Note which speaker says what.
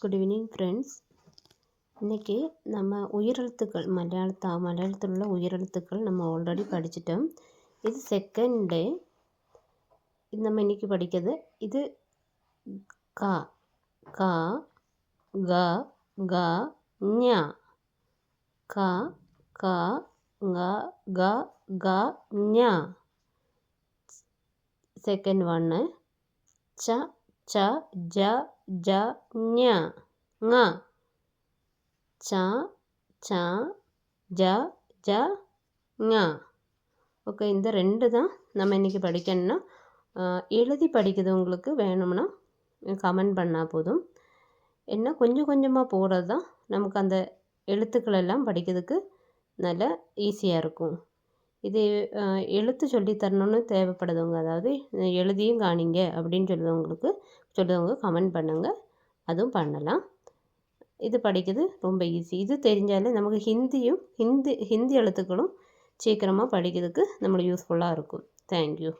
Speaker 1: Good evening friends. இன்றைக்கி நம்ம உயிரெழுத்துக்கள் மலையாளத்தில் உள்ள உயிரெழுத்துக்கள் நம்ம ஆல்ரெடி படிச்சிட்டோம். இது செகண்ட் டே. இது நம்ம இன்றைக்கி படிக்கிறது. இது கா கா க க ஞ. கா கா க க க ஞ. செகண்ட் ஒன்று ச ச ஜ ஜ ஞ ங. ச ச ஜ ஜ ஞ. ஓகே, இந்த ரெண்டு தான் நம்ம இன்றைக்கி படிக்கணும்னா எழுதி படிக்கிறவங்களுக்கு வேணும்னா கமெண்ட் பண்ணால் போதும். என்ன கொஞ்சம் கொஞ்சமாக போகிறது தான் நமக்கு அந்த எழுத்துக்கள் எல்லாம் படிக்கிறதுக்கு நல்லா ஈஸியாக இருக்கும். இது எழுத்து சொல்லித்தரணும்னு தேவைப்படுதவங்க, அதாவது எழுதியும் காணிங்க அப்படின்னு சொல்லுறவங்க கமெண்ட் பண்ணுங்கள், அதுவும் பண்ணலாம். இது படிக்கிறது ரொம்ப ஈஸி. இது தெரிஞ்சாலே நமக்கு ஹிந்தி எழுத்துக்களும் சீக்கிரமாக படிக்கிறதுக்கு நம்மளுக்கு யூஸ்ஃபுல்லாக இருக்கும். தேங்க்யூ.